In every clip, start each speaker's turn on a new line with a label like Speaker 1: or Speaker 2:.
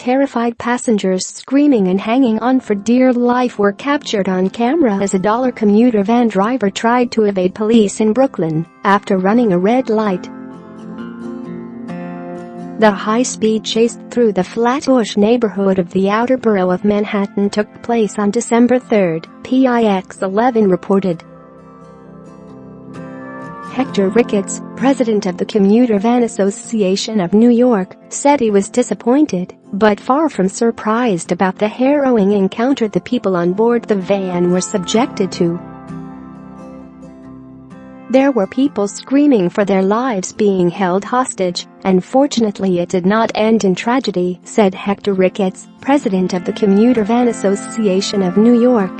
Speaker 1: terrified passengers screaming and hanging on for dear life were captured on camera as a dollar commuter van driver tried to evade police in Brooklyn after running a red light. The high-speed chase through the Flatbush neighborhood of the outer borough of Manhattan took place on December 3, PIX11 reported. Hector Ricketts, president of the Commuter Van Association of New York, said he was disappointed, but far from surprised about the harrowing encounter the people on board the van were subjected to. There were people screaming for their lives being held hostage, and fortunately it did not end in tragedy, said Hector Ricketts, president of the Commuter Van Association of New York.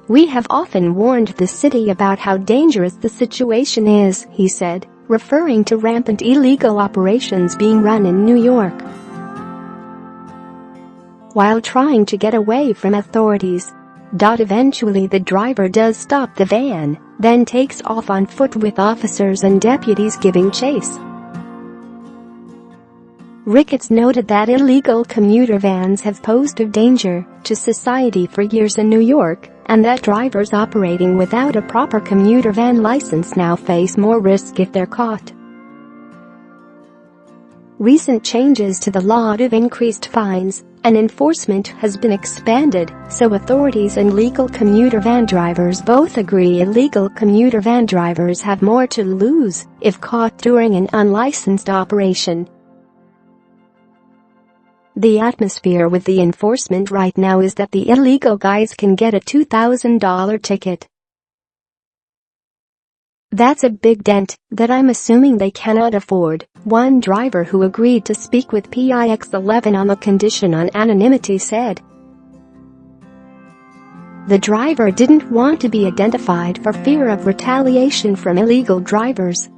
Speaker 1: "We have often warned the city about how dangerous the situation is," he said, referring to rampant illegal operations being run in New York. While trying to get away from authorities, eventually the driver does stop the van, then takes off on foot with officers and deputies giving chase. Ricketts noted that illegal commuter vans have posed a danger to society for years in New York, and that drivers operating without a proper commuter van license now face more risk if they're caught. Recent changes to the law have increased fines, and enforcement has been expanded, so authorities and legal commuter van drivers both agree illegal commuter van drivers have more to lose if caught during an unlicensed operation. The atmosphere with the enforcement right now is that the illegal guys can get a $2,000 ticket. That's a big dent that I'm assuming they cannot afford, one driver who agreed to speak with PIX11 on the condition on anonymity said. The driver didn't want to be identified for fear of retaliation from illegal drivers.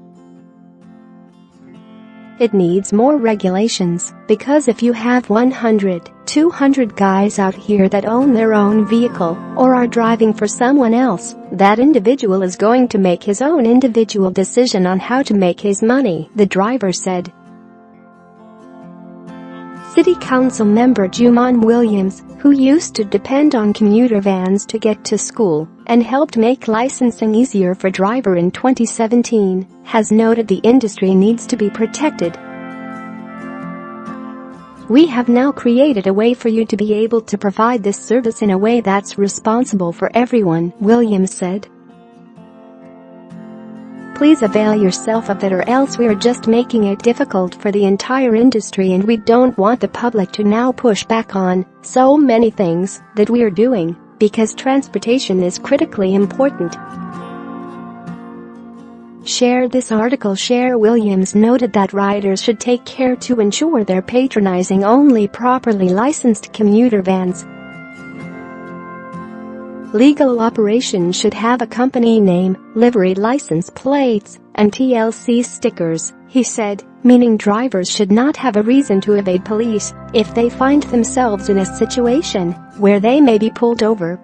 Speaker 1: It needs more regulations, because if you have 100, 200 guys out here that own their own vehicle or are driving for someone else, that individual is going to make his own individual decision on how to make his money, the driver said. City Council member Jumaane Williams, who used to depend on commuter vans to get to school and helped make licensing easier for drivers in 2017, has noted the industry needs to be protected. "We have now created a way for you to be able to provide this service in a way that's responsible for everyone," Williams said. "Please avail yourself of it or else we are just making it difficult for the entire industry and we don't want the public to now push back on so many things that we are doing because transportation is critically important." Share this article. Share. Williams noted that riders should take care to ensure they're patronizing only properly licensed commuter vans. Legal operations should have a company name, livery license plates, and TLC stickers, he said, meaning drivers should not have a reason to evade police if they find themselves in a situation where they may be pulled over